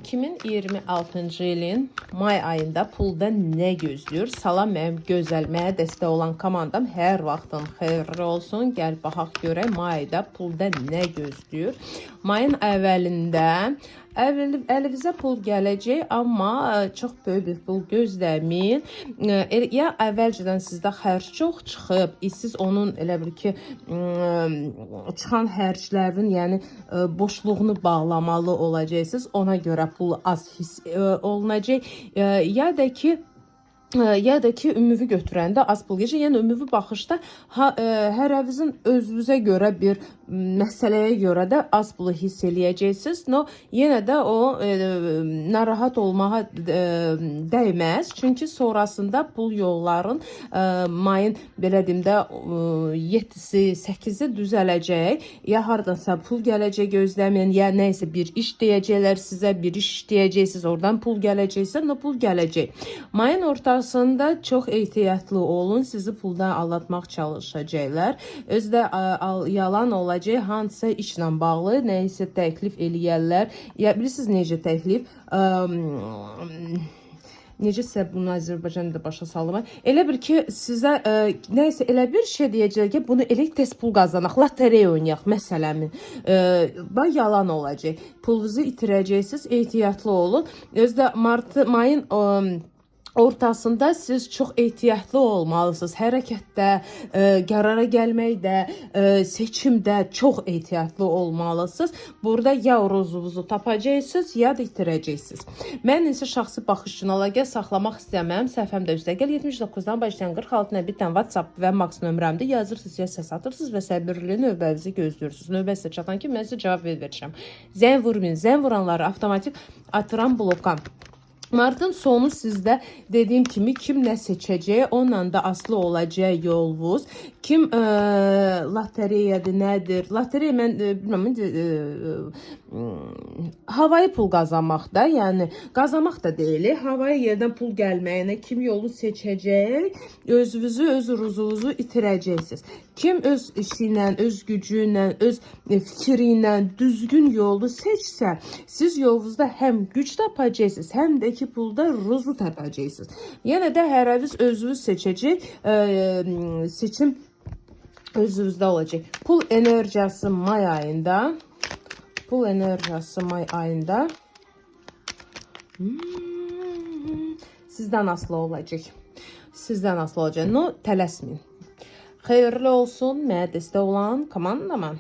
2026-cı ilin may ayında pulda nə gözləyir? Salam mənim gözəl, mənə dəstək olan komandam, hər vaxtın xeyirli olsun. Gəl baxaq görək may ayda pulda nə gözləyir? Mayın əvvəlində əlinizə pul gələcək, amma çox böyük bir pul gözləməyin. Ya əvvəlcədən sizdə xərc çox çıxıb, siz onun elə bil ki çıxan xərclərin, yəni boşluğunu bağlamalı olacaqsınız. Ona görə pul az hiss olunacaq. Ya da ki ümumi götürəndə az pul gələcək. Yəni ümumi baxışda hərəvizin özünüzə görə bir məsələyə görə də az pulu hiss eləyəcəksiniz. Yenə də o narahat olmağa dəyməz. Çünki sonrasında pul yolların mayın belə deyim də 7-si, 8-i düzələcək. Ya hardansa pul gələcək gözləməyin, ya nəysə bir iş deyəcəklər sizə, bir iş istəyəcəksiniz, oradan pul gələcəksə, pul gələcək. Mayın ortasında çox ehtiyatlı olun, sizi puldan aldatmaq çalışacaqlar. Özdə yalan olacaq. Hansısa işlə bağlı nəyisə təklif eləyərlər. Ya bilirsiniz necə təklif? Necə sizə bunu Azərbaycanda başa salım? Elə bir ki sizə nəyisə elə bir şey deyəcək ki, bunu elə tez pul qazanaq, lotereya oynayaq məsələmi. Yalan olacaq. Pulunuzu itirəcəksiniz, ehtiyatlı olun. Özdə mayın ortasında siz çox ehtiyatlı olmalısınız. Hərəkətdə, qərara gəlməkdə, seçimdə çox ehtiyatlı olmalısınız. Burada ya ruzunuzu tapacaqsınız, ya da itirəcəksiniz. Mən isə şəxsi baxış üçün əlaqə saxlamaq istəməm. Səhifəmdə üstəgəl 79-dan başlayan 46-na bir dənə WhatsApp və Max nömrəmdə yazırsınız, ya səs atırsınız və səbirli növbənizi gözləyirsiniz. Növbə sizə çatan ki, mən sizə cavab verəcəm. Zəng vurmayın. Zəng vuranları avtomatik atıram bloka. Martın sonu sizdə dediyim kimi kim nə seçəcək, onunla da asılı olacaq yolunuz. Kim lotereyadır, nədir? Lotereya mən bilməm, havayı pul qazanmaqda, yəni qazanmaq da deyil, havaya yerdən pul gəlməyinə kim yolu seçəcək, özünüzü, öz ruzunuzu itirəcəksiniz. Kim öz işi ilə, öz gücü ilə, öz fikri ilə düzgün yolu seçsə, siz yolunuzda həm güc tapacaqsınız, həm də ki pulda ruzu tapacaqsınız. Yenə də hərəviz özünüz seçəcək, seçim özünüzdə olacaq. Pul enerjisi may ayında. Pul enerjisi may ayında sizdən asılı olacaq. Sizdən asılı olacaq. Tələsməyin. Xeyirli olsun, mənə dəstək olan komandama.